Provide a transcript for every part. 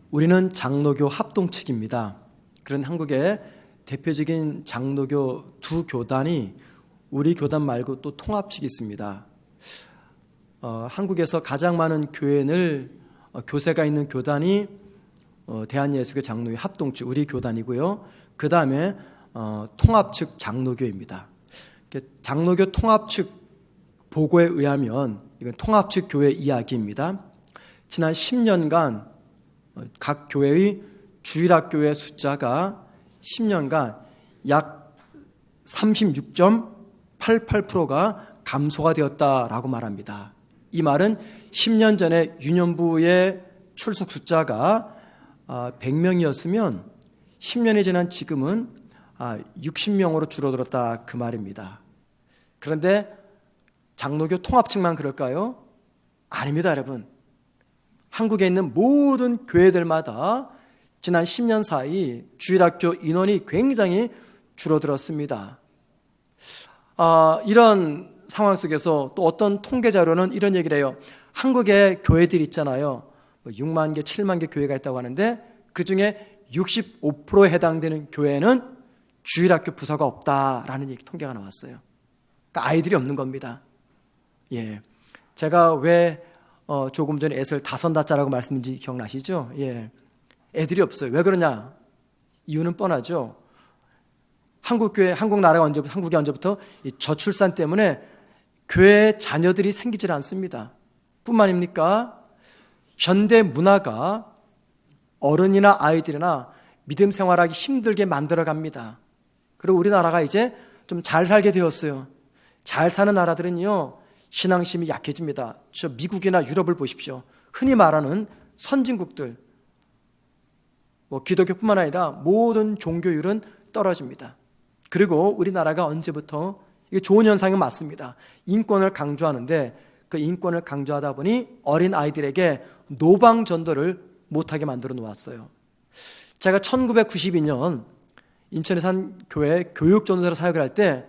우리는 장로교 합동 측입니다. 그런 한국의 대표적인 장로교 두 교단이 우리 교단 말고 또 통합 측이 있습니다. 한국에서 가장 많은 교세가 있는 교단이 대한예수교 장로교 합동 측 우리 교단이고요. 그 다음에 통합 측 장로교입니다. 장로교 통합 측 보고에 의하면 이건 통합 측 교회 이야기입니다. 지난 10년간 각 교회의 주일학교의 숫자가 10년간 약 36.88%가 감소가 되었다라고 말합니다. 이 말은 10년 전에 유년부의 출석 숫자가 100명이었으면 10년이 지난 지금은 60명으로 줄어들었다 그 말입니다. 그런데 장로교 통합측만 그럴까요? 아닙니다, 여러분. 한국에 있는 모든 교회들마다 지난 10년 사이 주일학교 인원이 굉장히 줄어들었습니다. 이런 상황 속에서 또 어떤 통계 자료는 이런 얘기를 해요. 한국의 교회들이 있잖아요. 6만 개, 7만 개 교회가 있다고 하는데 그중에 65%에 해당되는 교회는 주일학교 부서가 없다라는 통계가 나왔어요. 그러니까 아이들이 없는 겁니다. 예, 제가 왜 조금 전에 애들 다선다자라고 말씀드린지 기억나시죠? 예, 애들이 없어요. 왜 그러냐? 이유는 뻔하죠. 한국이 언제부터 이 저출산 때문에 교회 자녀들이 생기질 않습니다. 뿐만 아닙니까? 현대 문화가 어른이나 아이들이나 믿음 생활하기 힘들게 만들어갑니다. 그리고 우리나라가 이제 좀 잘 살게 되었어요. 잘 사는 나라들은요, 신앙심이 약해집니다. 저 미국이나 유럽을 보십시오. 흔히 말하는 선진국들, 기독교뿐만 아니라 모든 종교율은 떨어집니다. 그리고 우리나라가 언제부터, 이게 좋은 현상이 맞습니다. 인권을 강조하는데 그 인권을 강조하다 보니 어린 아이들에게 노방 전도를 못하게 만들어 놓았어요. 제가 1992년 인천에 산 교회 교육전도사로 사역을 할 때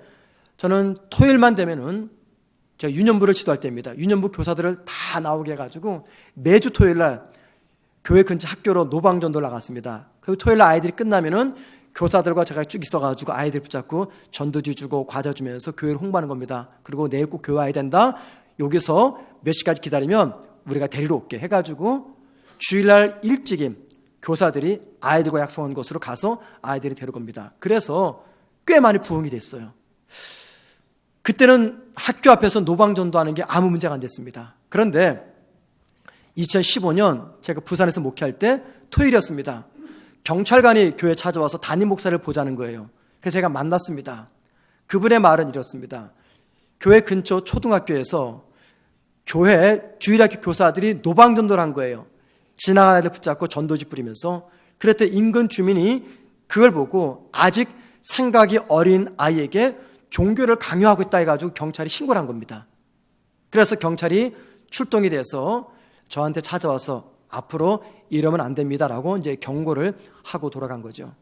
저는 토요일만 되면은 제가 유년부를 지도할 때입니다. 유년부 교사들을 다 나오게 해가지고 매주 토요일날 교회 근처 학교로 노방전도를 나갔습니다. 그 토요일날 아이들이 끝나면은 교사들과 제가 쭉 있어가지고 아이들 붙잡고 전도지 주고 과자 주면서 교회를 홍보하는 겁니다. 그리고 내일 꼭 교회 와야 된다. 여기서 몇 시까지 기다리면 우리가 데리러 올게 해가지고 주일날 일찍이 교사들이 아이들과 약속한 곳으로 가서 아이들이 데려갑니다. 그래서 꽤 많이 부흥이 됐어요. 그때는 학교 앞에서 노방전도하는 게 아무 문제가 안 됐습니다. 그런데 2015년 제가 부산에서 목회할 때 토요일이었습니다. 경찰관이 교회에 찾아와서 담임 목사를 보자는 거예요. 그래서 제가 만났습니다. 그분의 말은 이렇습니다. 교회 근처 초등학교에서 교회 주일학교 교사들이 노방전도를 한 거예요. 지나가는 애들 붙잡고 전도지 뿌리면서. 그랬더니 인근 주민이 그걸 보고 아직 생각이 어린 아이에게 종교를 강요하고 있다 해가지고 경찰이 신고를 한 겁니다. 그래서 경찰이 출동이 돼서 저한테 찾아와서 앞으로 이러면 안 됩니다라고 이제 경고를 하고 돌아간 거죠.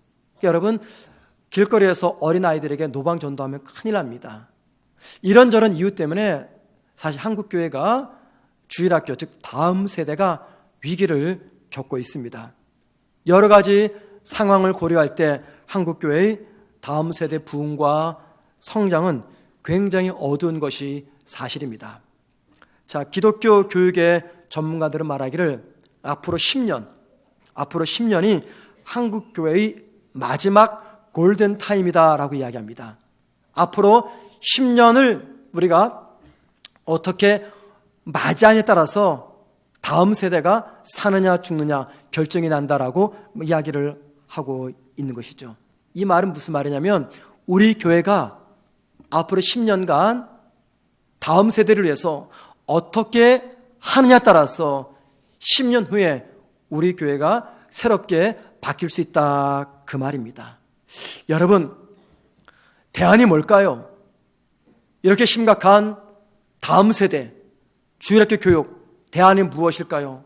여러분, 길거리에서 어린아이들에게 노방 전도하면 큰일 납니다. 이런저런 이유 때문에 사실 한국교회가 주일학교, 즉 다음 세대가 위기를 겪고 있습니다. 여러 가지 상황을 고려할 때 한국교회의 다음 세대 부흥과 성장은 굉장히 어두운 것이 사실입니다. 자, 기독교 교육의 전문가들은 말하기를 앞으로 10년이 한국교회의 마지막 골든타임이다라고 이야기합니다. 앞으로 10년을 우리가 어떻게 맞이하냐에 따라서 다음 세대가 사느냐 죽느냐 결정이 난다라고 이야기를 하고 있는 것이죠. 이 말은 무슨 말이냐면 우리 교회가 앞으로 10년간 다음 세대를 위해서 어떻게 하느냐에 따라서 10년 후에 우리 교회가 새롭게 바뀔 수 있다 그 말입니다. 여러분, 대안이 뭘까요? 이렇게 심각한 다음 세대 주일학교 교육 대안이 무엇일까요?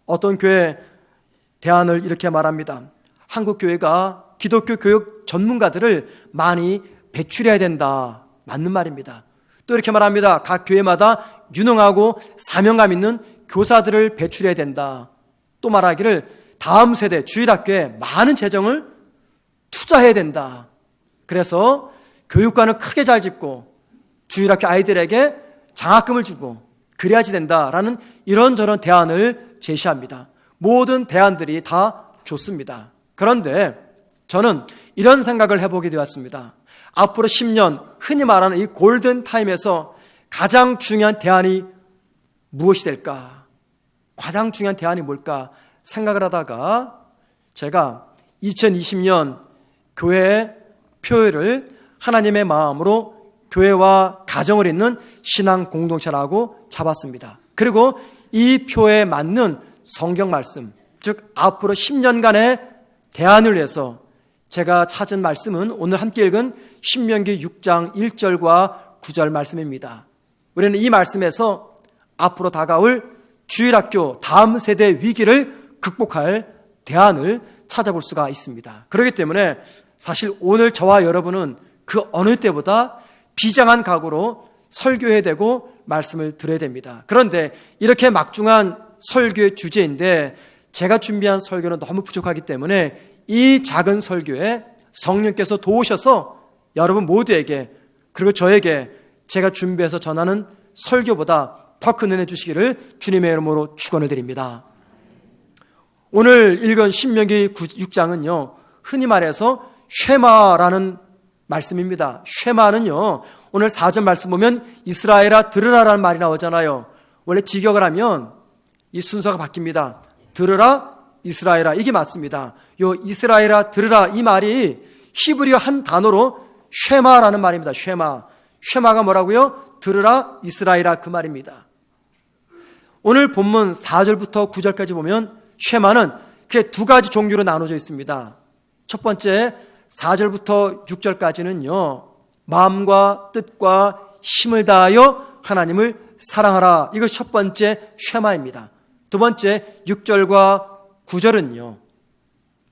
어떤 교회 대안을 이렇게 말합니다. 한국교회가 기독교 교육 전문가들을 많이 배출해야 된다. 맞는 말입니다. 또 이렇게 말합니다. 각 교회마다 유능하고 사명감 있는 교사들을 배출해야 된다. 또 말하기를 다음 세대 주일학교에 많은 재정을 투자해야 된다. 그래서 교육관을 크게 잘 짓고 주일학교 아이들에게 장학금을 주고 그래야지 된다라는 이런저런 대안을 제시합니다. 모든 대안들이 다 좋습니다. 그런데 저는 이런 생각을 해보게 되었습니다. 앞으로 10년 흔히 말하는 이 골든타임에서 가장 중요한 대안이 무엇이 될까? 가장 중요한 대안이 뭘까 생각을 하다가 제가 2020년 교회 표회를 하나님의 마음으로 교회와 가정을 잇는 신앙 공동체라고 잡았습니다. 그리고 이 표에 맞는 성경 말씀, 즉 앞으로 10년간의 대안을 위해서 제가 찾은 말씀은 오늘 함께 읽은 신명기 6장 1절과 9절 말씀입니다. 우리는 이 말씀에서 앞으로 다가올 주일학교 다음 세대 위기를 극복할 대안을 찾아볼 수가 있습니다. 그렇기 때문에 사실 오늘 저와 여러분은 그 어느 때보다 비장한 각오로 설교해야 되고 말씀을 드려야 됩니다. 그런데 이렇게 막중한 설교의 주제인데 제가 준비한 설교는 너무 부족하기 때문에 이 작은 설교에 성령께서 도우셔서 여러분 모두에게 그리고 저에게 제가 준비해서 전하는 설교보다 더 큰 은혜 주시기를 주님의 이름으로 축원을 드립니다. 오늘 읽은 신명기 6장은요 흔히 말해서 쉐마라는 말씀입니다. 쉐마는요 오늘 4절 말씀 보면 이스라엘아 들으라라는 말이 나오잖아요. 원래 직역을 하면 이 순서가 바뀝니다. 들으라 이스라엘아 이게 맞습니다. 요 이스라엘아 들으라 이 말이 히브리어 한 단어로 쉐마라는 말입니다. 쉐마가 뭐라고요? 들으라 이스라엘아 그 말입니다. 오늘 본문 4절부터 9절까지 보면 쉐마는 그게 두 가지 종류로 나눠져 있습니다. 첫 번째 4절부터 6절까지는요 마음과 뜻과 힘을 다하여 하나님을 사랑하라 이것이 첫 번째 쉐마입니다. 두 번째 6절과 9절은요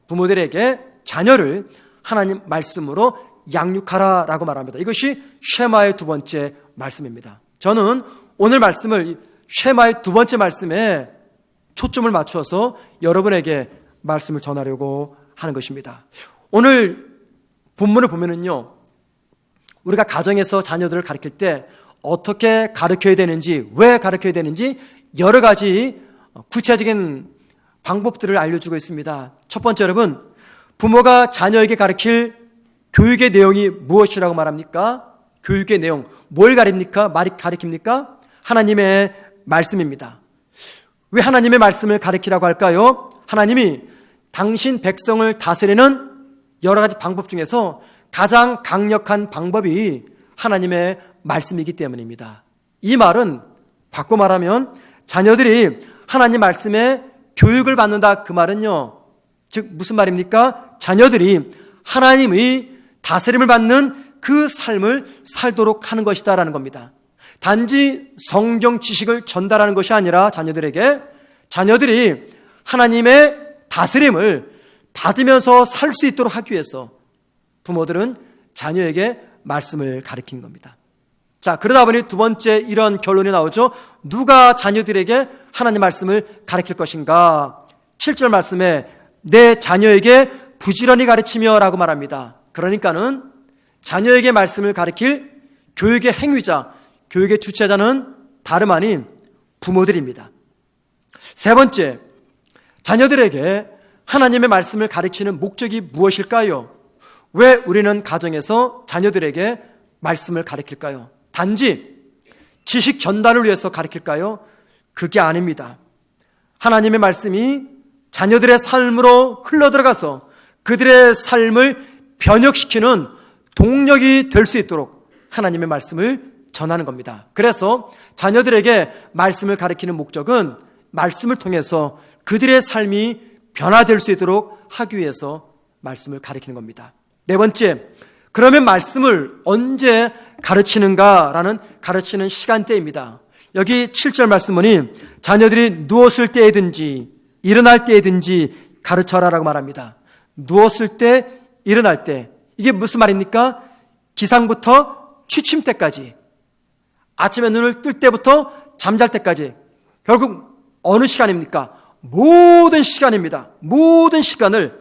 부모들에게 자녀를 하나님 말씀으로 양육하라 라고 말합니다. 이것이 쉐마의 두 번째 말씀입니다. 저는 오늘 말씀을 쉐마의 두 번째 말씀에 초점을 맞춰서 여러분에게 말씀을 전하려고 하는 것입니다. 오늘 본문을 보면은요 우리가 가정에서 자녀들을 가르칠 때 어떻게 가르쳐야 되는지 왜 가르쳐야 되는지 여러 가지 구체적인 방법들을 알려주고 있습니다. 첫 번째 여러분 부모가 자녀에게 가르칠 교육의 내용이 무엇이라고 말합니까? 교육의 내용 뭘 가르칩니까? 하나님의 말씀입니다. 왜 하나님의 말씀을 가르치라고 할까요? 하나님이 당신 백성을 다스리는 여러 가지 방법 중에서 가장 강력한 방법이 하나님의 말씀이기 때문입니다. 이 말은 바꿔 말하면 자녀들이 하나님 말씀에 교육을 받는다 그 말은요 즉 무슨 말입니까? 자녀들이 하나님의 다스림을 받는 그 삶을 살도록 하는 것이다 라는 겁니다. 단지 성경 지식을 전달하는 것이 아니라 자녀들이 하나님의 다스림을 받으면서 살 수 있도록 하기 위해서 부모들은 자녀에게 말씀을 가르친 겁니다. 자, 그러다 보니 두 번째 이런 결론이 나오죠. 누가 자녀들에게 하나님 말씀을 가르칠 것인가? 7절 말씀에 내 자녀에게 부지런히 가르치며 라고 말합니다. 그러니까는 자녀에게 말씀을 가르칠 교육의 행위자, 교육의 주체자는 다름 아닌 부모들입니다. 세 번째, 자녀들에게 하나님의 말씀을 가르치는 목적이 무엇일까요? 왜 우리는 가정에서 자녀들에게 말씀을 가르칠까요? 단지 지식 전달을 위해서 가르칠까요? 그게 아닙니다. 하나님의 말씀이 자녀들의 삶으로 흘러들어가서 그들의 삶을 변혁시키는 동력이 될 수 있도록 하나님의 말씀을 전하는 겁니다. 그래서 자녀들에게 말씀을 가르치는 목적은 말씀을 통해서 그들의 삶이 변화될 수 있도록 하기 위해서 말씀을 가르치는 겁니다. 네 번째, 그러면 말씀을 언제 가르치는가라는 가르치는 시간대입니다. 여기 7절 말씀 보니 자녀들이 누웠을 때든지 일어날 때든지 가르쳐라라고 말합니다. 누웠을 때, 일어날 때. 이게 무슨 말입니까? 기상부터 취침 때까지, 아침에 눈을 뜰 때부터 잠잘 때까지 결국 어느 시간입니까? 모든 시간입니다. 모든 시간을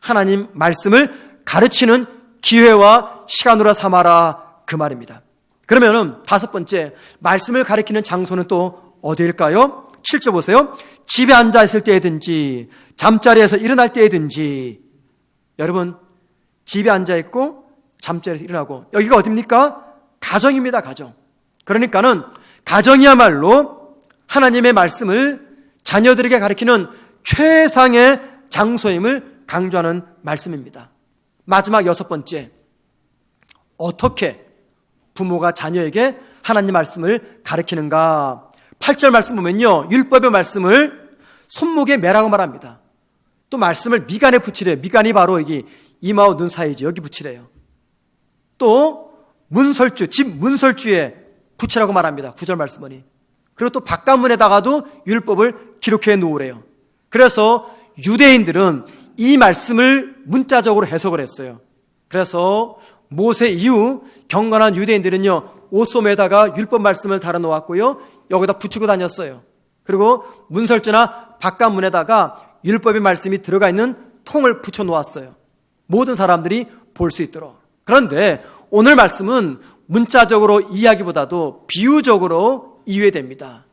하나님 말씀을 가르치는 기회와 시간으로 삼아라, 그 말입니다. 그러면은 다섯 번째, 말씀을 가르치는 장소는 또 어디일까요? 7절 보세요. 집에 앉아 있을 때든지 잠자리에서 일어날 때든지. 여러분, 집에 앉아 있고 잠자리에서 일어나고, 여기가 어디입니까? 가정입니다. 가정. 그러니까는 가정이야말로 하나님의 말씀을 자녀들에게 가르치는 최상의 장소임을 강조하는 말씀입니다. 마지막 여섯 번째, 어떻게 부모가 자녀에게 하나님 말씀을 가르치는가? 8절 말씀 보면요, 율법의 말씀을 손목에 매라고 말합니다. 또 말씀을 미간에 붙이래요. 미간이 바로 여기 이마와 눈 사이죠. 여기 붙이래요. 또 문설주, 집 문설주에 붙이라고 말합니다. 9절 말씀 보니. 그리고 또 바깥문에다가도 율법을 기록해 놓으래요. 그래서 유대인들은 이 말씀을 문자적으로 해석을 했어요. 그래서 모세 이후 경건한 유대인들은요, 옷소매에다가 율법 말씀을 달아 놓았고요, 여기다 붙이고 다녔어요. 그리고 문설주나 바깥문에다가 율법의 말씀이 들어가 있는 통을 붙여 놓았어요. 모든 사람들이 볼 수 있도록. 그런데 오늘 말씀은 문자적으로 이야기보다도 비유적으로 이해됩니다.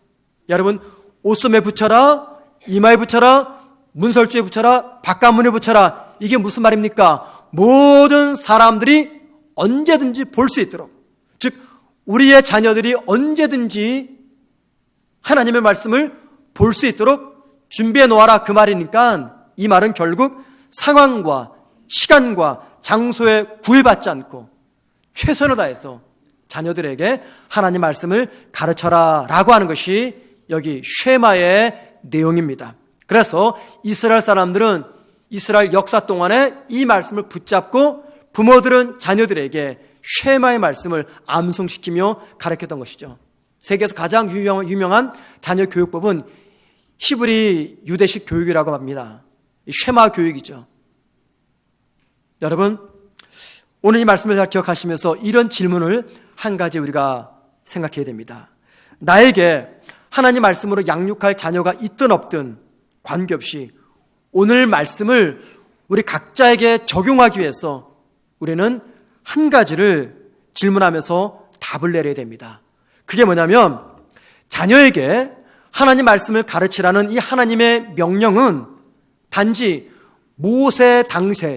여러분, 옷소매에 붙여라, 이마에 붙여라, 문설주에 붙여라, 바깥문에 붙여라. 이게 무슨 말입니까? 모든 사람들이 언제든지 볼 수 있도록, 즉 우리의 자녀들이 언제든지 하나님의 말씀을 볼 수 있도록 준비해 놓아라, 그 말이니까, 이 말은 결국 상황과 시간과 장소에 구애받지 않고 최선을 다해서 자녀들에게 하나님 말씀을 가르쳐라 라고 하는 것이 여기 쉐마의 내용입니다. 그래서 이스라엘 사람들은 이스라엘 역사 동안에 이 말씀을 붙잡고 부모들은 자녀들에게 쉐마의 말씀을 암송시키며 가르쳤던 것이죠. 세계에서 가장 유명한 자녀 교육법은 히브리 유대식 교육이라고 합니다. 쉐마 교육이죠. 여러분, 오늘 이 말씀을 잘 기억하시면서 이런 질문을 한 가지 우리가 생각해야 됩니다. 나에게 하나님 말씀으로 양육할 자녀가 있든 없든 관계없이 오늘 말씀을 우리 각자에게 적용하기 위해서 우리는 한 가지를 질문하면서 답을 내려야 됩니다. 그게 뭐냐면, 자녀에게 하나님 말씀을 가르치라는 이 하나님의 명령은 단지 모세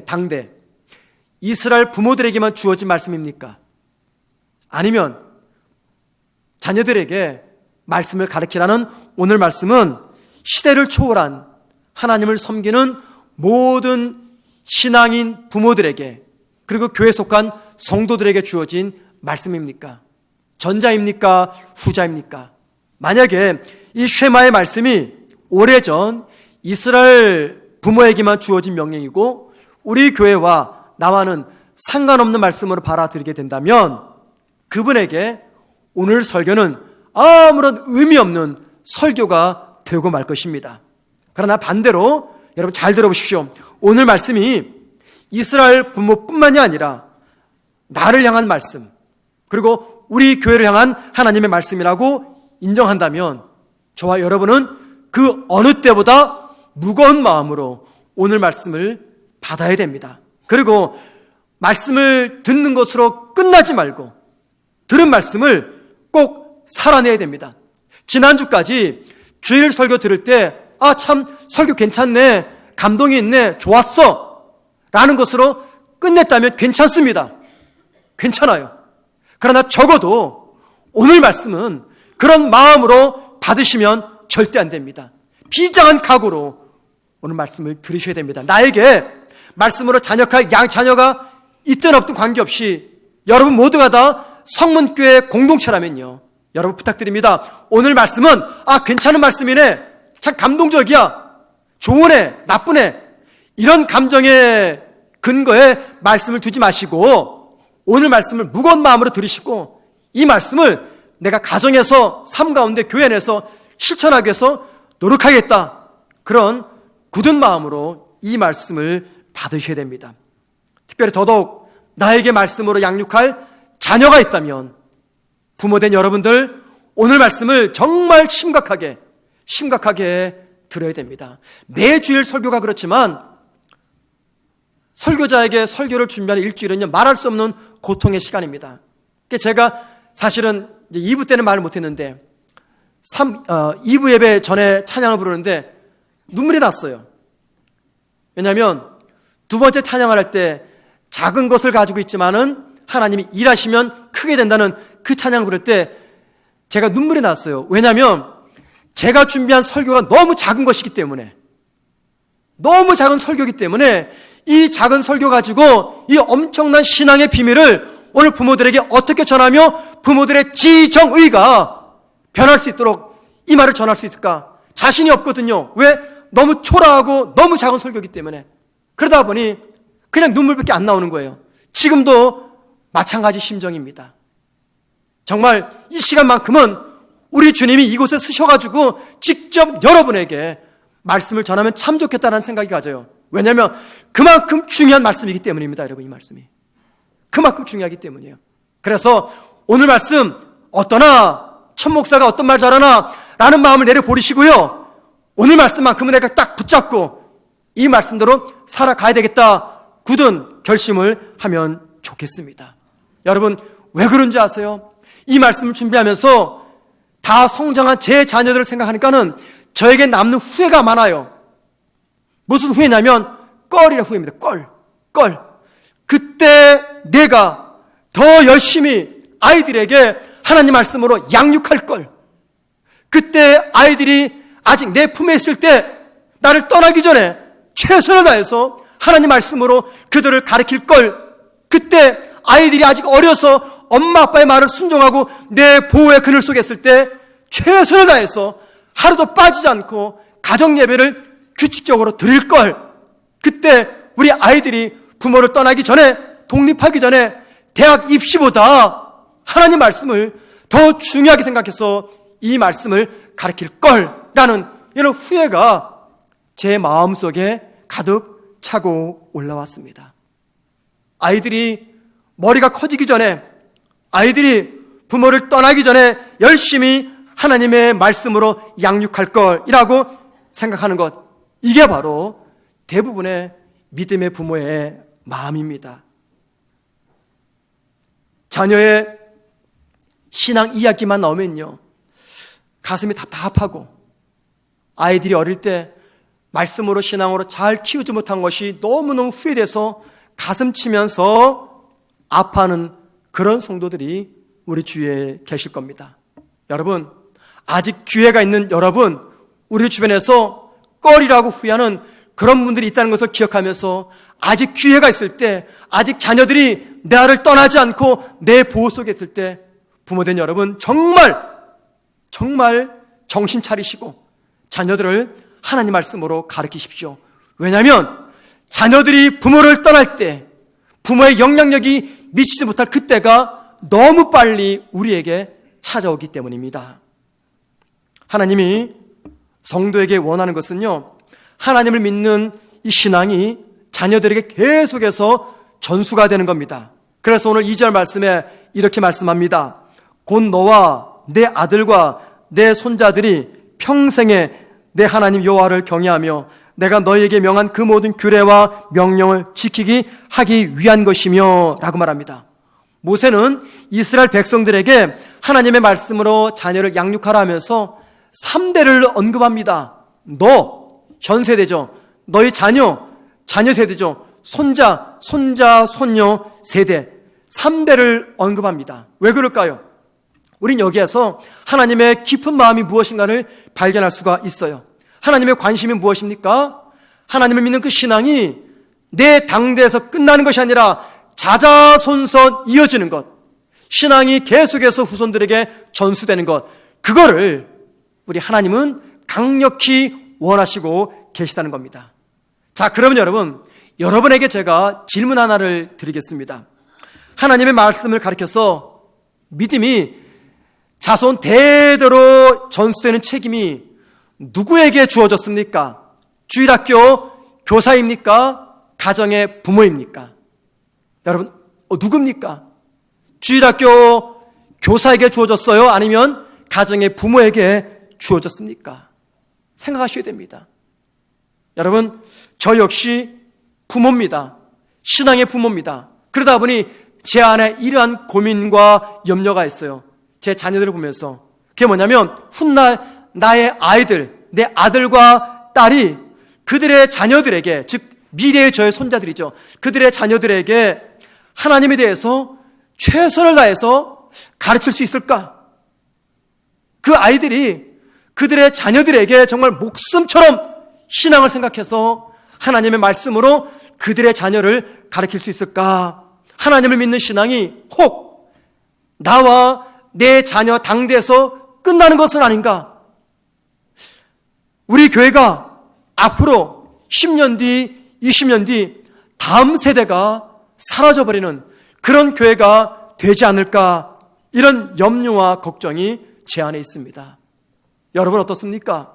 당대 이스라엘 부모들에게만 주어진 말씀입니까? 아니면 자녀들에게 말씀을 가르치라는 오늘 말씀은 시대를 초월한 하나님을 섬기는 모든 신앙인 부모들에게, 그리고 교회에 속한 성도들에게 주어진 말씀입니까? 전자입니까? 후자입니까? 만약에 이 쉐마의 말씀이 오래전 이스라엘 부모에게만 주어진 명령이고 우리 교회와 나와는 상관없는 말씀으로 받아들이게 된다면 그분에게 오늘 설교는 아무런 의미 없는 설교가 되고 말 것입니다. 그러나 반대로 여러분 잘 들어보십시오. 오늘 말씀이 이스라엘 부모뿐만이 아니라 나를 향한 말씀, 그리고 우리 교회를 향한 하나님의 말씀이라고 인정한다면 저와 여러분은 그 어느 때보다 무거운 마음으로 오늘 말씀을 받아야 됩니다. 그리고 말씀을 듣는 것으로 끝나지 말고 들은 말씀을 꼭 살아내야 됩니다. 지난주까지 주일 설교 들을 때 참 설교 괜찮네, 감동이 있네, 좋았어 라는 것으로 끝냈다면 괜찮습니다. 괜찮아요. 그러나 적어도 오늘 말씀은 그런 마음으로 받으시면 절대 안 됩니다. 비장한 각오로 오늘 말씀을 들으셔야 됩니다. 나에게 말씀으로 자녀할 자녀가 있든 없든 관계없이 여러분 모두가 다 성문교회 공동체라면요, 여러분 부탁드립니다. 오늘 말씀은 괜찮은 말씀이네, 참 감동적이야, 좋으네, 나쁘네, 이런 감정의 근거에 말씀을 두지 마시고 오늘 말씀을 무거운 마음으로 들으시고 이 말씀을 내가 가정에서, 삶 가운데, 교회 내에서 실천하기 위해서 노력하겠다, 그런 굳은 마음으로 이 말씀을 받으셔야 됩니다. 특별히 더더욱 나에게 말씀으로 양육할 자녀가 있다면 부모된 여러분들 오늘 말씀을 정말 심각하게 들어야 됩니다. 매주일 설교가 그렇지만 설교자에게 설교를 준비하는 일주일은요, 말할 수 없는 고통의 시간입니다. 제가 사실은 이제 2부 때는 말을 못했는데 2부 예배 전에 찬양을 부르는데 눈물이 났어요. 왜냐하면 두 번째 찬양을 할 때 작은 것을 가지고 있지만은 하나님이 일하시면 크게 된다는 그 찬양을 부를 때 제가 눈물이 났어요. 왜냐하면 제가 준비한 설교가 너무 작은 것이기 때문에, 너무 작은 설교이기 때문에 이 작은 설교 가지고 이 엄청난 신앙의 비밀을 오늘 부모들에게 어떻게 전하며 부모들의 지정의가 변할 수 있도록 이 말을 전할 수 있을까? 자신이 없거든요. 왜? 너무 초라하고 너무 작은 설교이기 때문에. 그러다 보니 그냥 눈물밖에 안 나오는 거예요. 지금도 마찬가지 심정입니다. 정말 이 시간만큼은 우리 주님이 이곳에 쓰셔가지고 직접 여러분에게 말씀을 전하면 참 좋겠다는 생각이 가져요. 왜냐하면 그만큼 중요한 말씀이기 때문입니다. 여러분, 이 말씀이 그만큼 중요하기 때문이에요. 그래서 오늘 말씀 어떠나, 천 목사가 어떤 말 잘하나 라는 마음을 내려버리시고요, 오늘 말씀만큼은 내가 딱 붙잡고 이 말씀대로 살아가야 되겠다, 굳은 결심을 하면 좋겠습니다. 여러분, 왜 그런지 아세요? 이 말씀을 준비하면서 다 성장한 제 자녀들을 생각하니까는 저에게 남는 후회가 많아요. 무슨 후회냐면 껄이라 후회입니다. 껄. 그때 내가 더 열심히 아이들에게 하나님 말씀으로 양육할 걸. 그때 아이들이 아직 내 품에 있을 때 나를 떠나기 전에 최선을 다해서 하나님 말씀으로 그들을 가르칠 걸. 그때 아이들이 아직 어려서 엄마 아빠의 말을 순종하고 내 보호의 그늘 속에 있을 때 최선을 다해서 하루도 빠지지 않고 가정 예배를 규칙적으로 드릴 걸. 그때 우리 아이들이 부모를 떠나기 전에, 독립하기 전에 대학 입시보다 하나님 말씀을 더 중요하게 생각해서 이 말씀을 가르칠 걸라는 이런 후회가 제 마음속에 가득 차고 올라왔습니다. 아이들이 머리가 커지기 전에, 아이들이 부모를 떠나기 전에 열심히 하나님의 말씀으로 양육할 걸이라고 생각하는 것, 이게 바로 대부분의 믿음의 부모의 마음입니다. 자녀의 신앙 이야기만 나오면요, 가슴이 답답하고, 아이들이 어릴 때 말씀으로 신앙으로 잘 키우지 못한 것이 너무너무 후회돼서 가슴 치면서 아파하는 그런 성도들이 우리 주위에 계실 겁니다. 여러분, 아직 기회가 있는 여러분, 우리 주변에서 껄이라고 후회하는 그런 분들이 있다는 것을 기억하면서 아직 기회가 있을 때, 아직 자녀들이 나를 떠나지 않고 내 보호 속에 있을 때 부모된 여러분, 정말 정신 차리시고 자녀들을 하나님 말씀으로 가르치십시오. 왜냐하면 자녀들이 부모를 떠날 때 부모의 영향력이 미치지 못할 그때가 너무 빨리 우리에게 찾아오기 때문입니다. 하나님이 성도에게 원하는 것은요, 하나님을 믿는 이 신앙이 자녀들에게 계속해서 전수가 되는 겁니다. 그래서 오늘 2절 말씀에 이렇게 말씀합니다. 곧 너와 내 아들과 내 손자들이 평생에 내 하나님 여호와를 경외하며 내가 너희에게 명한 그 모든 규례와 명령을 지키기 하기 위한 것이며 라고 말합니다. 모세는 이스라엘 백성들에게 하나님의 말씀으로 자녀를 양육하라 하면서 3대를 언급합니다. 너, 현 세대죠. 너희 자녀 세대죠. 손자, 손녀 세대, 3대를 언급합니다. 왜 그럴까요? 우린 여기에서 하나님의 깊은 마음이 무엇인가를 발견할 수가 있어요. 하나님의 관심이 무엇입니까? 하나님을 믿는 그 신앙이 내 당대에서 끝나는 것이 아니라 자자손손 이어지는 것, 신앙이 계속해서 후손들에게 전수되는 것, 그거를 우리 하나님은 강력히 원하시고 계시다는 겁니다. 자, 그러면 여러분에게 제가 질문 하나를 드리겠습니다. 하나님의 말씀을 가리켜서 믿음이 자손 대대로 전수되는 책임이 누구에게 주어졌습니까? 주일학교 교사입니까? 가정의 부모입니까? 여러분, 누굽니까? 주일학교 교사에게 주어졌어요? 아니면 가정의 부모에게 주어졌습니까? 생각하셔야 됩니다. 여러분, 저 역시 부모입니다. 신앙의 부모입니다. 그러다 보니 제 안에 이러한 고민과 염려가 있어요. 제 자녀들을 보면서. 그게 뭐냐면 훗날 나의 아이들, 내 아들과 딸이 그들의 자녀들에게, 즉 미래의 저의 손자들이죠. 그들의 자녀들에게 하나님에 대해서 최선을 다해서 가르칠 수 있을까? 그 아이들이 그들의 자녀들에게 정말 목숨처럼 신앙을 생각해서 하나님의 말씀으로 그들의 자녀를 가르칠 수 있을까? 하나님을 믿는 신앙이 혹 나와 내 자녀 당대에서 끝나는 것은 아닌가? 우리 교회가 앞으로 10년 뒤, 20년 뒤 다음 세대가 사라져버리는 그런 교회가 되지 않을까? 이런 염려와 걱정이 제 안에 있습니다. 여러분 어떻습니까?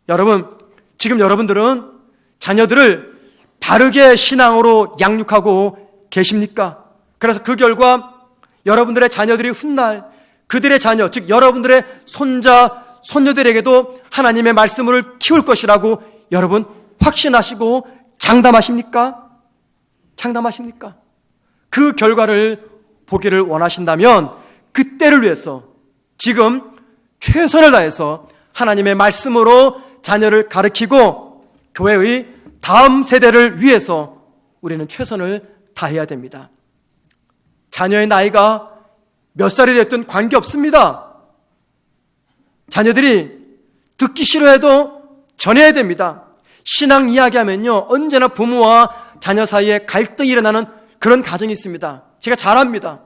여러분, 지금 여러분들은 자녀들을 바르게 신앙으로 양육하고 계십니까? 그래서 그 결과 여러분들의 자녀들이 훗날 그들의 자녀, 즉 여러분들의 손자, 손녀들에게도 하나님의 말씀을 키울 것이라고 여러분 확신하시고 장담하십니까? 장담하십니까? 그 결과를 보기를 원하신다면 그때를 위해서 지금 최선을 다해서 하나님의 말씀으로 자녀를 가르치고 교회의 다음 세대를 위해서 우리는 최선을 다해야 됩니다. 자녀의 나이가 몇 살이 됐든 관계없습니다. 자녀들이 듣기 싫어해도 전해야 됩니다. 신앙 이야기하면요, 언제나 부모와 자녀 사이에 갈등이 일어나는 그런 가정이 있습니다. 제가 잘 압니다.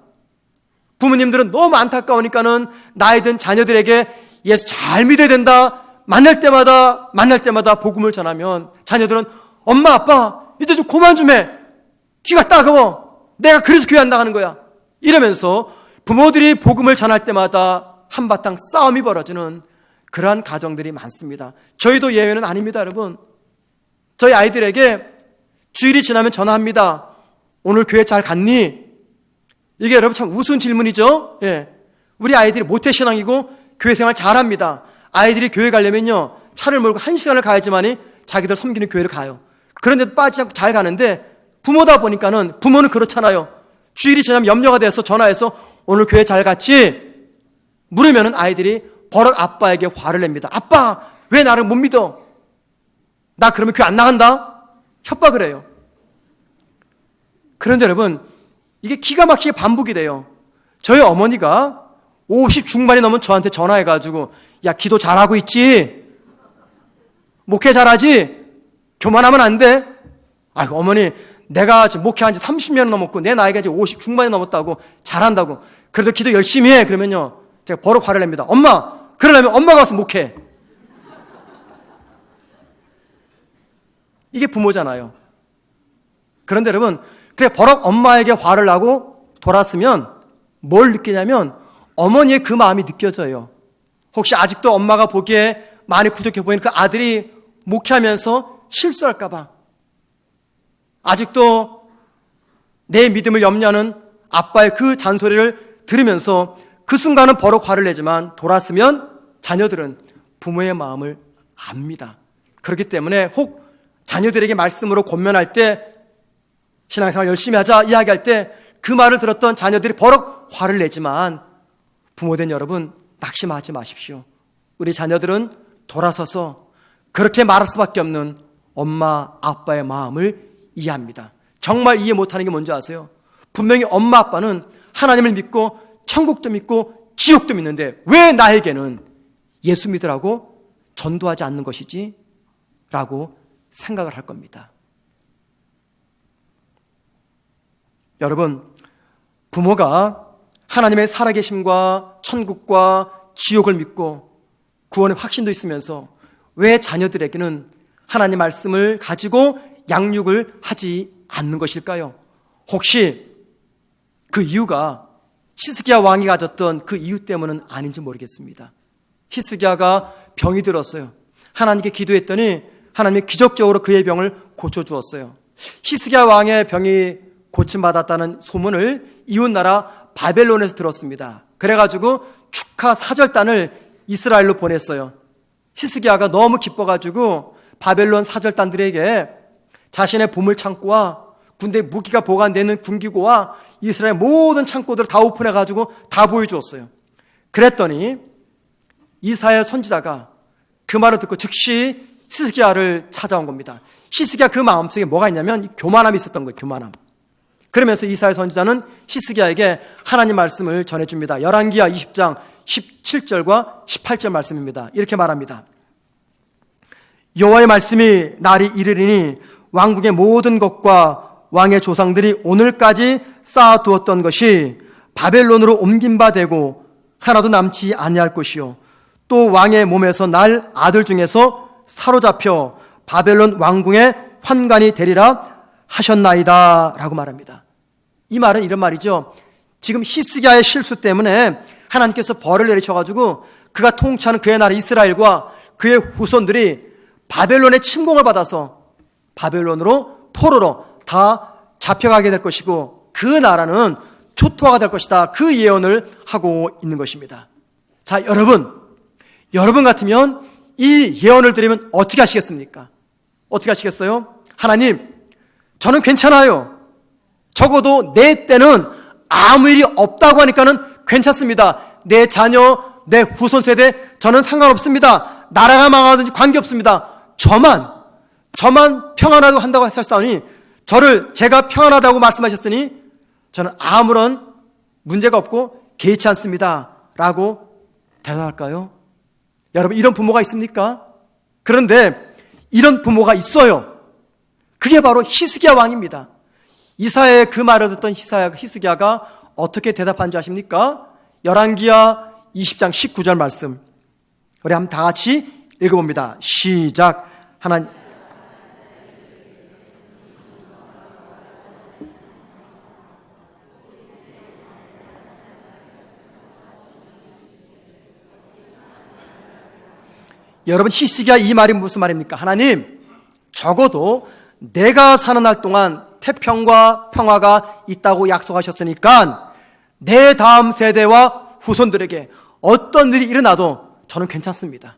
부모님들은 너무 안타까우니까는 나이 든 자녀들에게 예수 잘 믿어야 된다. 만날 때마다 복음을 전하면 자녀들은 엄마, 아빠, 이제 좀 그만 좀 해. 귀가 따가워. 내가 그래서 교회 안 나가는 거야. 이러면서 부모들이 복음을 전할 때마다 한바탕 싸움이 벌어지는 그러한 가정들이 많습니다. 저희도 예외는 아닙니다, 여러분. 저희 아이들에게 주일이 지나면 전화합니다. 오늘 교회 잘 갔니? 이게 여러분 참 우스운 질문이죠? 예. 우리 아이들이 모태신앙이고 교회 생활 잘합니다. 아이들이 교회 가려면요, 차를 몰고 1시간을 가야지만이 자기들 섬기는 교회를 가요. 그런데도 빠지지 않고 잘 가는데 부모다 보니까는 부모는 그렇잖아요. 주일이 지나면 염려가 돼서 전화해서 오늘 교회 잘 갔지? 물으면은 아이들이 버럭 아빠에게 화를 냅니다. 아빠, 왜 나를 못 믿어? 나 그러면 교회 안 나간다? 협박을 해요. 그런데 여러분, 이게 기가 막히게 반복이 돼요. 저희 어머니가 50 중반이 넘은 저한테 전화해가지고, 야, 기도 잘하고 있지? 목회 잘하지? 교만하면 안 돼? 아이고, 어머니, 내가 지금 목회한 지 30년 넘었고, 내 나이가 이제 50 중반이 넘었다고, 잘한다고. 그래도 기도 열심히 해. 그러면요, 제가 버럭 화를 냅니다. 엄마! 그러려면 엄마가 와서 목회. 이게 부모잖아요. 그런데 여러분, 그래 버럭 엄마에게 화를 나고 돌았으면 뭘 느끼냐면 어머니의 그 마음이 느껴져요. 혹시 아직도 엄마가 보기에 많이 부족해 보이는 그 아들이 목회하면서 실수할까 봐, 아직도 내 믿음을 염려하는 아빠의 그 잔소리를 들으면서 그 순간은 버럭 화를 내지만 돌았으면 자녀들은 부모의 마음을 압니다. 그렇기 때문에 혹 자녀들에게 말씀으로 권면할 때, 신앙생활 열심히 하자 이야기할 때 그 말을 들었던 자녀들이 버럭 화를 내지만 부모된 여러분, 낙심하지 마십시오. 우리 자녀들은 돌아서서 그렇게 말할 수밖에 없는 엄마, 아빠의 마음을 이해합니다. 정말 이해 못하는 게 뭔지 아세요? 분명히 엄마, 아빠는 하나님을 믿고 천국도 믿고 지옥도 믿는데 왜 나에게는 예수 믿으라고 전도하지 않는 것이지? 라고 생각을 할 겁니다. 여러분, 부모가 하나님의 살아계심과 천국과 지옥을 믿고 구원의 확신도 있으면서 왜 자녀들에게는 하나님 말씀을 가지고 양육을 하지 않는 것일까요? 혹시 그 이유가 히스기야 왕이 가졌던 그 이유 때문은 아닌지 모르겠습니다. 히스기야가 병이 들었어요. 하나님께 기도했더니 하나님이 기적적으로 그의 병을 고쳐주었어요. 히스기야 왕의 병이 고침받았다는 소문을 이웃나라 바벨론에서 들었습니다. 그래가지고 축하 사절단을 이스라엘로 보냈어요. 히스기야가 너무 기뻐가지고 바벨론 사절단들에게 자신의 보물창고와 군대 무기가 보관되는 군기고와 이스라엘 모든 창고들을 다 오픈해가지고 다 보여주었어요. 그랬더니 이사야 선지자가 그 말을 듣고 즉시 히스기야를 찾아온 겁니다. 히스기야 그 마음속에 뭐가 있냐면 교만함이 있었던 거예요. 교만함. 그러면서 이사야 선지자는 히스기야에게 하나님 말씀을 전해줍니다. 열왕기하 20장 17절과 18절 말씀입니다. 이렇게 말합니다. 여호와의 말씀이 날이 이르리니 왕국의 모든 것과 왕의 조상들이 오늘까지 쌓아두었던 것이 바벨론으로 옮긴 바 되고 하나도 남지 아니할 것이요 또 왕의 몸에서 날 아들 중에서 사로잡혀 바벨론 왕궁의 환관이 되리라 하셨나이다 라고 말합니다. 이 말은 이런 말이죠. 지금 히스기야의 실수 때문에 하나님께서 벌을 내리셔가지고 그가 통치하는 그의 나라 이스라엘과 그의 후손들이 바벨론의 침공을 받아서 바벨론으로 포로로 다 잡혀가게 될 것이고 그 나라는 초토화가 될 것이다. 그 예언을 하고 있는 것입니다. 자, 여러분 같으면 이 예언을 들으면 어떻게 하시겠습니까? 어떻게 하시겠어요? 하나님, 저는 괜찮아요. 적어도 내 때는 아무 일이 없다고 하니까는 괜찮습니다. 내 자녀, 내 후손 세대 저는 상관없습니다. 나라가 망하든지 관계없습니다. 저만 평안하다고 한다고 하셨다니 제가 평안하다고 말씀하셨으니 저는 아무런 문제가 없고 개의치 않습니다 라고 대답할까요? 여러분, 이런 부모가 있습니까? 그런데 이런 부모가 있어요. 그게 바로 히스기야 왕입니다. 이사야의 그 말을 듣던 히스기야가 어떻게 대답한 줄 아십니까? 열왕기하 20장 19절 말씀 우리 한번 다 같이 읽어봅니다. 시작. 하나님, 여러분, 히스기야 이 말이 무슨 말입니까? 하나님, 적어도 내가 사는 날 동안 태평과 평화가 있다고 약속하셨으니까 내 다음 세대와 후손들에게 어떤 일이 일어나도 저는 괜찮습니다.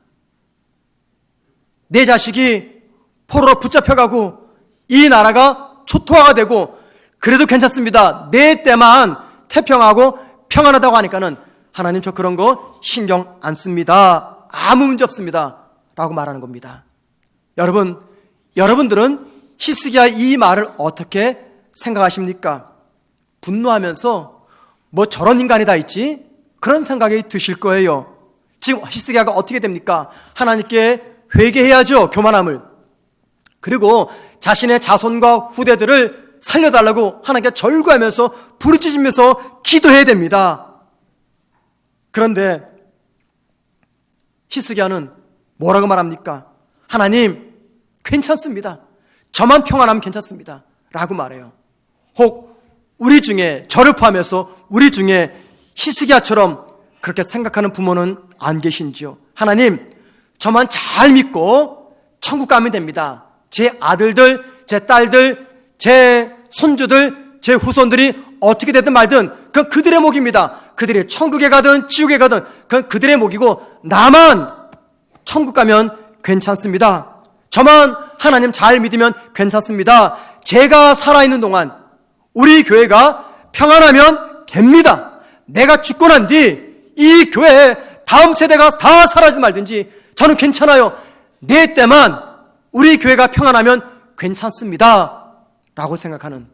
내 자식이 포로로 붙잡혀가고 이 나라가 초토화가 되고 그래도 괜찮습니다. 내 때만 태평하고 평안하다고 하니까는 하나님, 저 그런 거 신경 안 씁니다. 아무 문제 없습니다 라고 말하는 겁니다. 여러분들은 히스기야 이 말을 어떻게 생각하십니까? 분노하면서 뭐 저런 인간이 다 있지? 그런 생각이 드실 거예요. 지금 히스기야가 어떻게 됩니까? 하나님께 회개해야죠. 교만함을. 그리고 자신의 자손과 후대들을 살려달라고 하나님께 절구하면서 부르짖으면서 기도해야 됩니다. 그런데 히스기야는 뭐라고 말합니까? 하나님, 괜찮습니다. 저만 평안하면 괜찮습니다 라고 말해요. 혹 우리 중에, 저를 포함해서 우리 중에 히스기야처럼 그렇게 생각하는 부모는 안 계신지요? 하나님, 저만 잘 믿고 천국 가면 됩니다. 제 아들들, 제 딸들, 제 손주들, 제 후손들이 어떻게 되든 말든 그건 그들의 몫입니다. 그들이 천국에 가든 지옥에 가든 그건 그들의 몫이고 나만 천국 가면 괜찮습니다. 저만 하나님 잘 믿으면 괜찮습니다. 제가 살아있는 동안 우리 교회가 평안하면 됩니다. 내가 죽고 난 뒤 이 교회에 다음 세대가 다 사라지든 말든지 저는 괜찮아요. 내 때만 우리 교회가 평안하면 괜찮습니다 라고 생각하는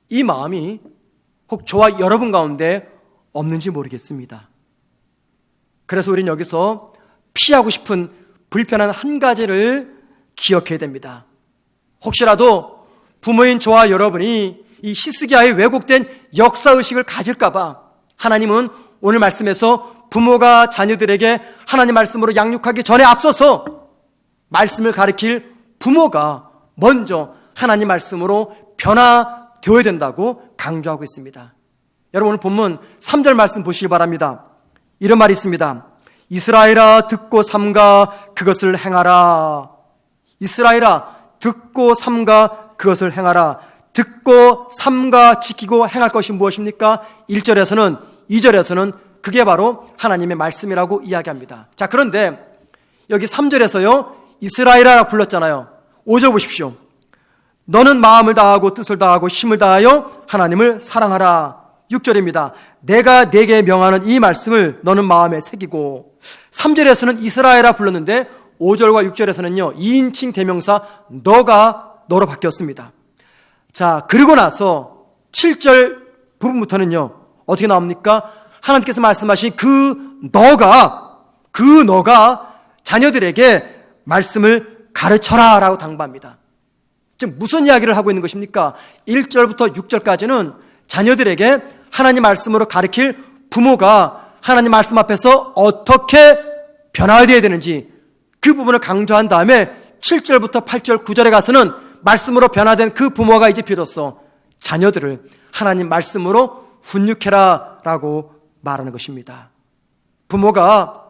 이 마음이 혹 저와 여러분 가운데 없는지 모르겠습니다. 그래서 우리는 여기서 피하고 싶은 불편한 한 가지를 기억해야 됩니다. 혹시라도 부모인 저와 여러분이 이 히스기야의 왜곡된 역사의식을 가질까봐 하나님은 오늘 말씀에서 부모가 자녀들에게 하나님 말씀으로 양육하기 전에 앞서서 말씀을 가르칠 부모가 먼저 하나님 말씀으로 변화되어야 된다고 강조하고 있습니다. 여러분, 오늘 본문 3절 말씀 보시기 바랍니다. 이런 말이 있습니다. 이스라엘아, 듣고 삼가 그것을 행하라. 이스라엘아, 듣고 삼가 그것을 행하라. 듣고 삼가 지키고 행할 것이 무엇입니까? 1절에서는 2절에서는 그게 바로 하나님의 말씀이라고 이야기합니다. 자, 그런데 여기 3절에서요 이스라엘아 불렀잖아요. 5절 보십시오. 너는 마음을 다하고 뜻을 다하고 힘을 다하여 하나님을 사랑하라. 6절입니다. 내가 네게 명하는 이 말씀을 너는 마음에 새기고. 3절에서는 이스라엘아 불렀는데 5절과 6절에서는요 2인칭 대명사 너가 너로 바뀌었습니다. 자, 그리고 나서 7절 부분부터는요 어떻게 나옵니까? 하나님께서 말씀하신 그 너가 자녀들에게 말씀을 가르쳐라 라고 당부합니다. 지금 무슨 이야기를 하고 있는 것입니까? 1절부터 6절까지는 자녀들에게 하나님 말씀으로 가르칠 부모가 하나님 말씀 앞에서 어떻게 변화되어야 되는지 그 부분을 강조한 다음에 7절부터 8절 9절에 가서는 말씀으로 변화된 그 부모가 이제 비로소 자녀들을 하나님 말씀으로 훈육해라 라고 말하는 것입니다. 부모가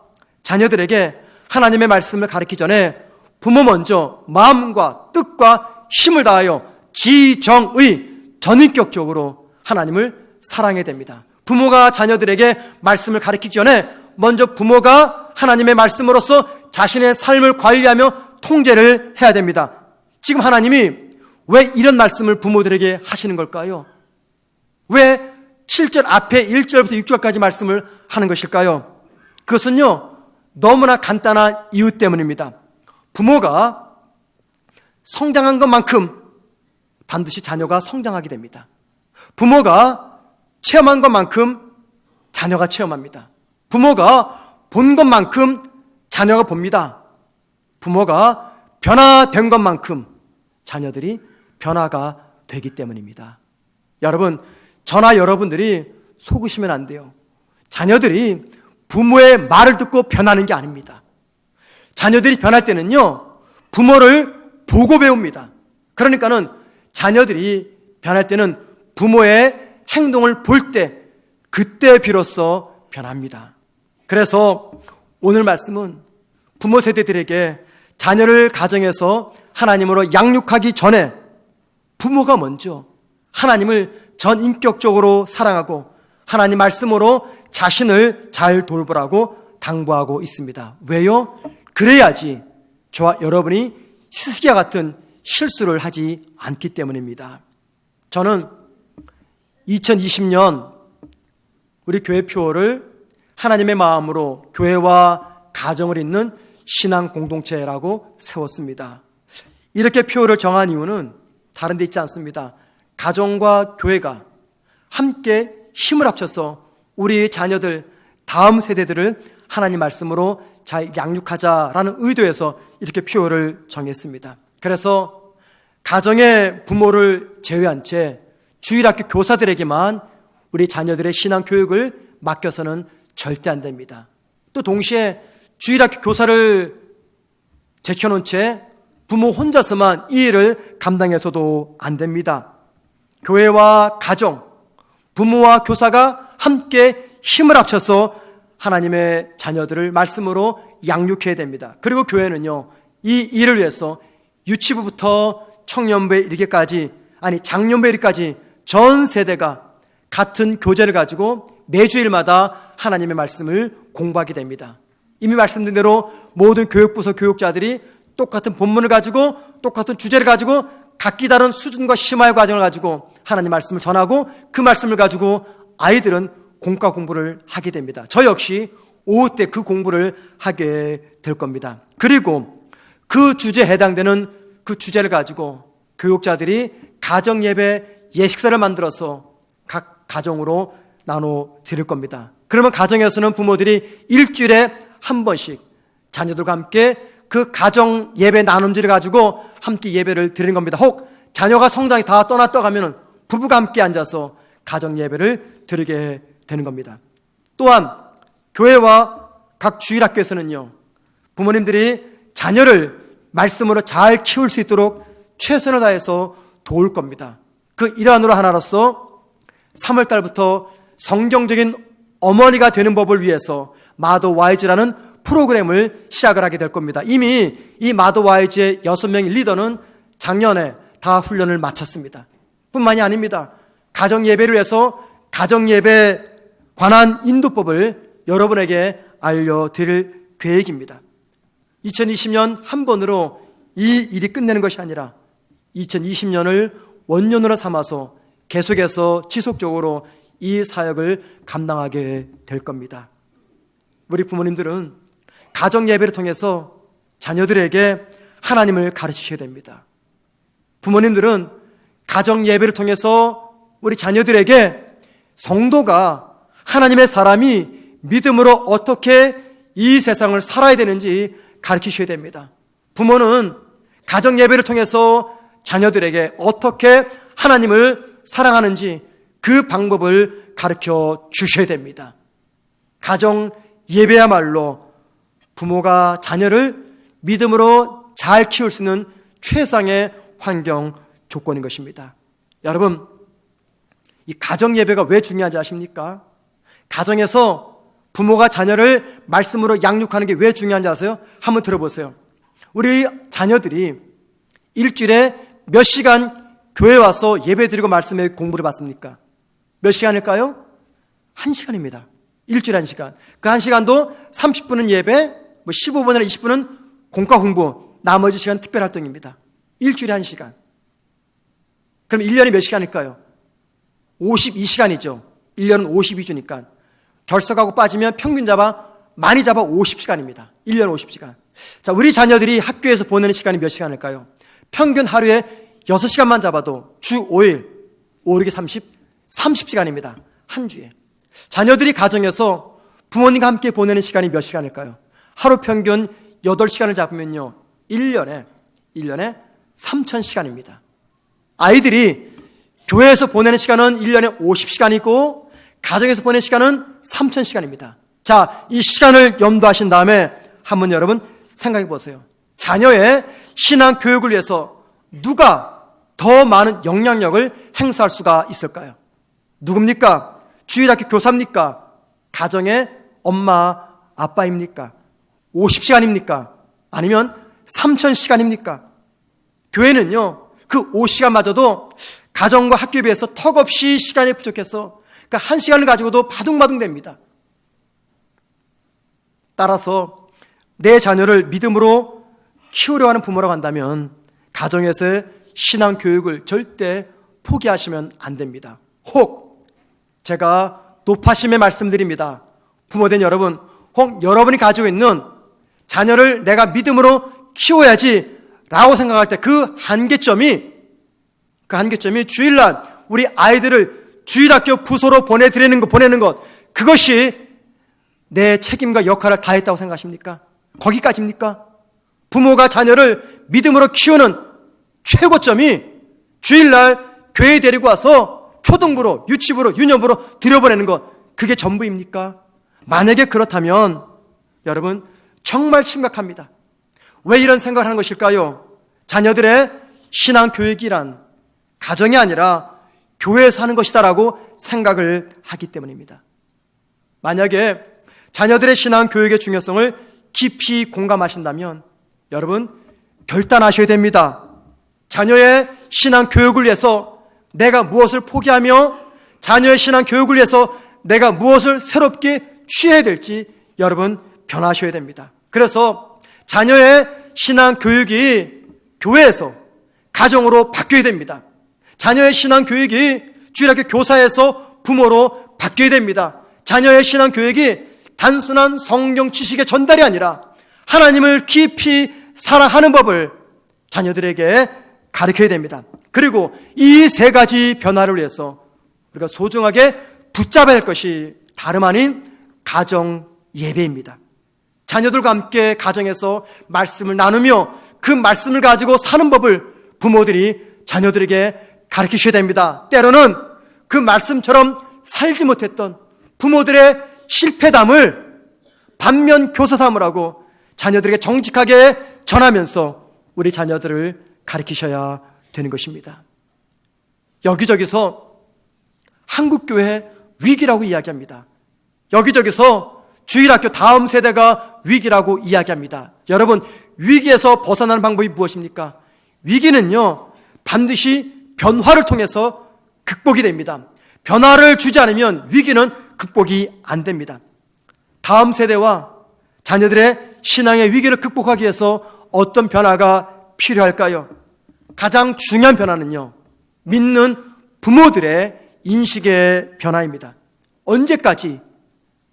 자녀들에게 하나님의 말씀을 가르치기 전에 부모 먼저 마음과 뜻과 힘을 다하여 지정의 전인격적으로 하나님을 사랑해야 됩니다. 부모가 자녀들에게 말씀을 가르치기 전에 먼저 부모가 하나님의 말씀으로서 자신의 삶을 관리하며 통제를 해야 됩니다. 지금 하나님이 왜 이런 말씀을 부모들에게 하시는 걸까요? 왜 7절 앞에 1절부터 6절까지 말씀을 하는 것일까요? 그것은요 너무나 간단한 이유 때문입니다. 부모가 성장한 것만큼 반드시 자녀가 성장하게 됩니다. 부모가 체험한 것만큼 자녀가 체험합니다. 부모가 본 것만큼 자녀가 봅니다. 부모가 변화된 것만큼 자녀들이 변화가 되기 때문입니다. 여러분, 저나 여러분들이 속으시면 안 돼요. 자녀들이 부모의 말을 듣고 변하는 게 아닙니다. 자녀들이 변할 때는요 부모를 보고 배웁니다. 그러니까는 자녀들이 변할 때는 부모의 행동을 볼 때 그때 비로소 변합니다. 그래서 오늘 말씀은 부모 세대들에게 자녀를 가정에서 하나님으로 양육하기 전에 부모가 먼저 하나님을 전인격적으로 사랑하고 하나님 말씀으로 자신을 잘 돌보라고 당부하고 있습니다. 왜요? 그래야지 저와 여러분이 히스기야 같은 실수를 하지 않기 때문입니다. 저는 2020년 우리 교회 표어를 하나님의 마음으로 교회와 가정을 잇는 신앙 공동체라고 세웠습니다. 이렇게 표어를 정한 이유는 다른 데 있지 않습니다. 가정과 교회가 함께 힘을 합쳐서 우리 자녀들, 다음 세대들을 하나님 말씀으로 잘 양육하자라는 의도에서 이렇게 표어를 정했습니다. 그래서 가정의 부모를 제외한 채 주일학교 교사들에게만 우리 자녀들의 신앙 교육을 맡겨서는 절대 안 됩니다. 또 동시에 주일학교 교사를 제쳐놓은 채 부모 혼자서만 이 일을 감당해서도 안 됩니다. 교회와 가정, 부모와 교사가 함께 힘을 합쳐서 하나님의 자녀들을 말씀으로 양육해야 됩니다. 그리고 교회는요 이 일을 위해서 유치부부터 청년부에 이르기까지, 아니 장년부에 이르기까지 전 세대가 같은 교재를 가지고 매주일마다 하나님의 말씀을 공부하게 됩니다. 이미 말씀드린 대로 모든 교육부서 교육자들이 똑같은 본문을 가지고 똑같은 주제를 가지고 각기 다른 수준과 심화의 과정을 가지고 하나님 말씀을 전하고 그 말씀을 가지고 아이들은 공과 공부를 하게 됩니다. 저 역시 오후 때 그 공부를 하게 될 겁니다. 그리고 그 주제에 해당되는 그 주제를 가지고 교육자들이 가정예배 예식사를 만들어서 각 가정으로 나눠 드릴 겁니다. 그러면 가정에서는 부모들이 일주일에 한 번씩 자녀들과 함께 그 가정 예배 나눔지를 가지고 함께 예배를 드리는 겁니다. 혹 자녀가 성장이 다 떠나가면 부부가 함께 앉아서 가정 예배를 드리게 되는 겁니다. 또한 교회와 각 주일학교에서는요 부모님들이 자녀를 말씀으로 잘 키울 수 있도록 최선을 다해서 도울 겁니다. 그 일환으로 하나로서 3월 달부터 성경적인 어머니가 되는 법을 위해서 마더 와이즈라는 프로그램을 시작을 하게 될 겁니다. 이미 이 마더 와이즈의 6명의 리더는 작년에 다 훈련을 마쳤습니다. 뿐만이 아닙니다. 가정예배를 위해서 가정예배 관한 인도법을 여러분에게 알려드릴 계획입니다. 2020년 한 번으로 이 일이 끝내는 것이 아니라 2020년을 원년으로 삼아서 계속해서 지속적으로 이 사역을 감당하게 될 겁니다. 우리 부모님들은 가정 예배를 통해서 자녀들에게 하나님을 가르치셔야 됩니다. 부모님들은 가정 예배를 통해서 우리 자녀들에게 성도가 하나님의 사람이 믿음으로 어떻게 이 세상을 살아야 되는지 가르치셔야 됩니다. 부모는 가정 예배를 통해서 자녀들에게 어떻게 하나님을 사랑하는지 그 방법을 가르쳐 주셔야 됩니다. 가정 예배야말로 부모가 자녀를 믿음으로 잘 키울 수 있는 최상의 환경 조건인 것입니다. 여러분, 이 가정 예배가 왜 중요한지 아십니까? 가정에서 부모가 자녀를 말씀으로 양육하는 게 왜 중요한지 아세요? 한번 들어보세요. 우리 자녀들이 일주일에 몇 시간 교회 와서 예배 드리고 말씀에 공부를 받습니까? 몇 시간일까요? 1시간입니다. 일주일에 1시간. 그 1시간도 30분은 예배, 15분이나 20분은 공과 공부, 나머지 시간은 특별활동입니다. 일주일에 1시간. 그럼 1년이 몇 시간일까요? 52시간이죠. 1년은 52주니까. 결석하고 빠지면 평균 많이 잡아 50시간입니다. 1년 50시간. 자, 우리 자녀들이 학교에서 보내는 시간이 몇 시간일까요? 평균 하루에 6시간만 잡아도 주 5일, 5, 6이 30시간입니다. 한 주에. 자녀들이 가정에서 부모님과 함께 보내는 시간이 몇 시간일까요? 하루 평균 8시간을 잡으면요, 1년에 3,000시간입니다. 아이들이 교회에서 보내는 시간은 1년에 50시간이고 가정에서 보내는 시간은 3,000시간입니다. 자, 이 시간을 염두하신 다음에 한번 여러분 생각해 보세요. 자녀의 신앙 교육을 위해서 누가 더 많은 영향력을 행사할 수가 있을까요? 누굽니까? 주일학교 교사입니까? 가정의 엄마, 아빠입니까? 50시간입니까? 아니면 3,000시간입니까? 교회는요, 그 50시간마저도 가정과 학교에 비해서 턱없이 시간이 부족해서 그러니까 1시간을 가지고도 바둥바둥 됩니다. 따라서 내 자녀를 믿음으로 키우려 하는 부모라고 한다면 가정에서의 신앙 교육을 절대 포기하시면 안 됩니다. 혹 제가 높아심에 말씀드립니다. 부모된 여러분, 혹 여러분이 가지고 있는 자녀를 내가 믿음으로 키워야지 라고 생각할 때 그 한계점이 주일날 우리 아이들을 주일학교 부소로 보내는 것, 그것이 내 책임과 역할을 다했다고 생각하십니까? 거기까지입니까? 부모가 자녀를 믿음으로 키우는 최고점이 주일날 교회에 데리고 와서 초등부로, 유치부로, 유년부로 들여보내는 것, 그게 전부입니까? 만약에 그렇다면 여러분 정말 심각합니다. 왜 이런 생각을 하는 것일까요? 자녀들의 신앙 교육이란 가정이 아니라 교회에서 하는 것이다라고 생각을 하기 때문입니다. 만약에 자녀들의 신앙 교육의 중요성을 깊이 공감하신다면 여러분 결단하셔야 됩니다. 자녀의 신앙 교육을 위해서 내가 무엇을 포기하며 자녀의 신앙 교육을 위해서 내가 무엇을 새롭게 취해야 될지 여러분 변하셔야 됩니다. 그래서 자녀의 신앙 교육이 교회에서 가정으로 바뀌어야 됩니다. 자녀의 신앙 교육이 주일학교 교사에서 부모로 바뀌어야 됩니다. 자녀의 신앙 교육이 단순한 성경 지식의 전달이 아니라 하나님을 깊이 사랑하는 법을 자녀들에게 가르쳐야 됩니다. 그리고 이 세 가지 변화를 위해서 우리가 소중하게 붙잡아야 할 것이 다름 아닌 가정 예배입니다. 자녀들과 함께 가정에서 말씀을 나누며 그 말씀을 가지고 사는 법을 부모들이 자녀들에게 가르치셔야 됩니다. 때로는 그 말씀처럼 살지 못했던 부모들의 실패담을 반면 교사 삼으라고 자녀들에게 정직하게 전하면서 우리 자녀들을 가르치셔야 되는 것입니다. 여기저기서 한국교회 위기라고 이야기합니다. 여기저기서 주일학교 다음 세대가 위기라고 이야기합니다. 여러분, 위기에서 벗어나는 방법이 무엇입니까? 위기는요, 반드시 변화를 통해서 극복이 됩니다. 변화를 주지 않으면 위기는 극복이 안 됩니다. 다음 세대와 자녀들의 신앙의 위기를 극복하기 위해서 어떤 변화가 필요할까요? 가장 중요한 변화는요, 믿는 부모들의 인식의 변화입니다. 언제까지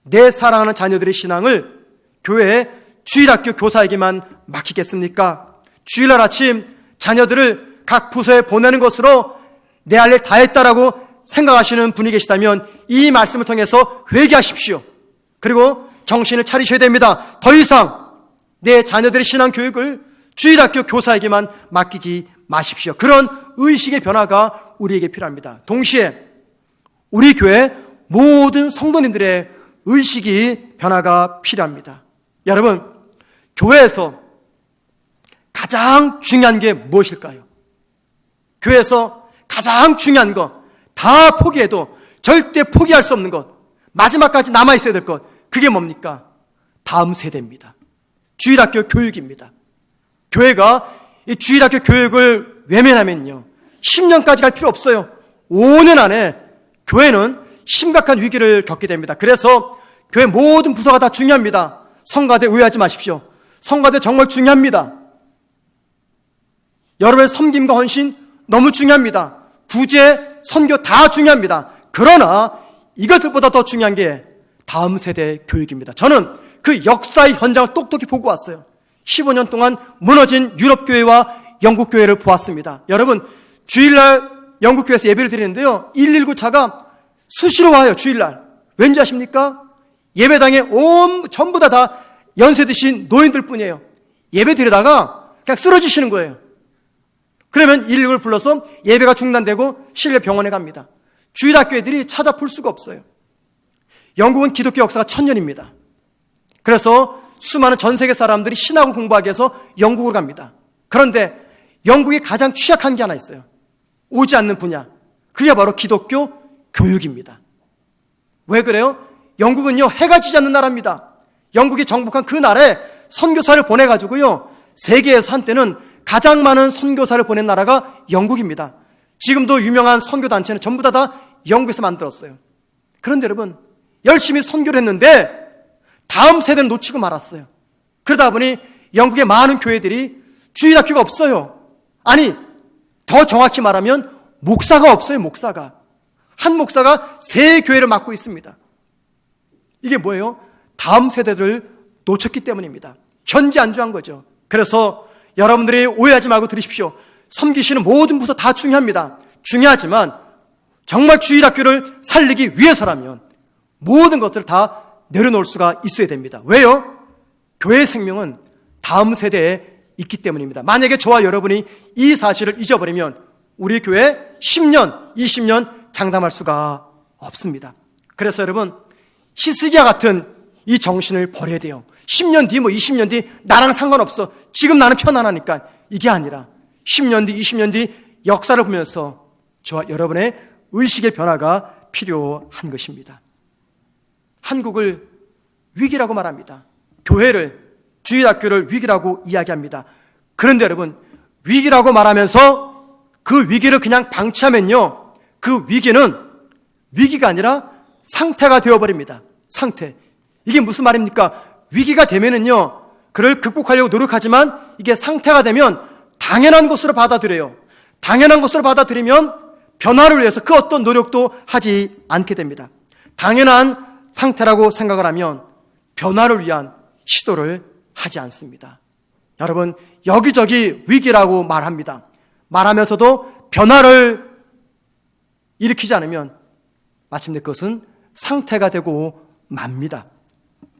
내 사랑하는 자녀들의 신앙을 교회 주일학교 교사에게만 맡기겠습니까? 주일날 아침 자녀들을 각 부서에 보내는 것으로 내 할 일 다 했다라고 생각하시는 분이 계시다면 이 말씀을 통해서 회개하십시오. 그리고 정신을 차리셔야 됩니다. 더 이상 내 자녀들의 신앙 교육을 주일학교 교사에게만 맡기지 마십시오. 그런 의식의 변화가 우리에게 필요합니다. 동시에 우리 교회 모든 성도님들의 의식이 변화가 필요합니다. 여러분, 교회에서 가장 중요한 게 무엇일까요? 교회에서 가장 중요한 것, 다 포기해도 절대 포기할 수 없는 것, 마지막까지 남아있어야 될 것, 그게 뭡니까? 다음 세대입니다. 주일학교 교육입니다. 교회가 이 주일학교 교육을 외면하면요, 10년까지 갈 필요 없어요. 5년 안에 교회는 심각한 위기를 겪게 됩니다. 그래서 교회 모든 부서가 다 중요합니다. 성가대 오해하지 마십시오. 성가대 정말 중요합니다. 여러분의 섬김과 헌신 너무 중요합니다. 구제, 선교 다 중요합니다. 그러나 이것들보다 더 중요한 게 다음 세대 교육입니다. 저는 그 역사의 현장을 똑똑히 보고 왔어요. 15년 동안 무너진 유럽교회와 영국교회를 보았습니다. 여러분, 주일날 영국교회에서 예배를 드리는데요, 119차가 수시로 와요. 주일날. 왠지 아십니까? 예배당에 전부 다 연세 드신 노인들 뿐이에요. 예배 드리다가 그냥 쓰러지시는 거예요. 그러면 119를 불러서 예배가 중단되고 실려 병원에 갑니다. 주일학교애들이 찾아볼 수가 없어요. 영국은 기독교 역사가 1000년입니다. 그래서 수많은 전 세계 사람들이 신학을 공부하기 위해서 영국으로 갑니다. 그런데 영국이 가장 취약한 게 하나 있어요. 오지 않는 분야. 그게 바로 기독교 교육입니다. 왜 그래요? 영국은요, 해가 지지 않는 나라입니다. 영국이 정복한 그 날에 선교사를 보내가지고요, 세계에서 한때는 가장 많은 선교사를 보낸 나라가 영국입니다. 지금도 유명한 선교단체는 전부 다 영국에서 만들었어요. 그런데 여러분, 열심히 선교를 했는데 다음 세대는 놓치고 말았어요. 그러다 보니 영국의 많은 교회들이 주일학교가 없어요. 아니, 더 정확히 말하면 목사가 없어요. 목사가. 한 목사가 세 교회를 맡고 있습니다. 이게 뭐예요? 다음 세대를 놓쳤기 때문입니다. 현지안주한 거죠. 그래서 여러분들이 오해하지 말고 들으십시오. 섬기시는 모든 부서 다 중요합니다. 중요하지만 정말 주일학교를 살리기 위해서라면 모든 것들을 다 내려놓을 수가 있어야 됩니다. 왜요? 교회의 생명은 다음 세대에 있기 때문입니다. 만약에 저와 여러분이 이 사실을 잊어버리면 우리 교회 10년, 20년 장담할 수가 없습니다. 그래서 여러분, 히스기야 같은 이 정신을 버려야 돼요. 10년 뒤, 20년 뒤 나랑 상관없어. 지금 나는 편안하니까. 이게 아니라 10년 뒤, 20년 뒤 역사를 보면서 저와 여러분의 의식의 변화가 필요한 것입니다. 한국을 위기라고 말합니다. 교회를, 주일학교를 위기라고 이야기합니다. 그런데 여러분, 위기라고 말하면서 그 위기를 그냥 방치하면요, 그 위기는 위기가 아니라 상태가 되어버립니다. 상태. 이게 무슨 말입니까? 위기가 되면은요, 그를 극복하려고 노력하지만 이게 상태가 되면 당연한 것으로 받아들여요. 당연한 것으로 받아들이면 변화를 위해서 그 어떤 노력도 하지 않게 됩니다. 당연한 상태라고 생각을 하면 변화를 위한 시도를 하지 않습니다. 여러분, 여기저기 위기라고 말합니다. 말하면서도 변화를 일으키지 않으면 마침내 그것은 상태가 되고 맙니다.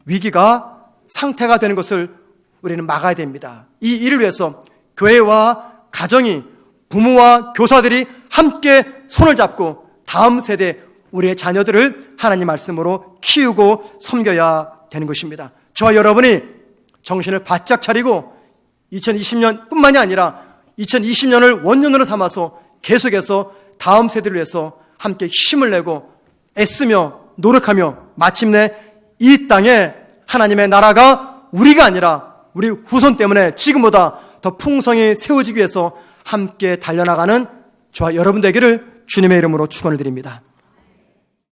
위기가 상태가 되는 것을 우리는 막아야 됩니다. 이 일을 위해서 교회와 가정이, 부모와 교사들이 함께 손을 잡고 다음 세대 우리의 자녀들을 하나님 말씀으로 키우고 섬겨야 되는 것입니다. 저와 여러분이 정신을 바짝 차리고 2020년 뿐만이 아니라 2020년을 원년으로 삼아서 계속해서 다음 세대를 위해서 함께 힘을 내고 애쓰며 노력하며 마침내 이 땅에 하나님의 나라가 우리가 아니라 우리 후손 때문에 지금보다 더 풍성히 세워지기 위해서 함께 달려나가는 저와 여러분 되기를 주님의 이름으로 축원을 드립니다.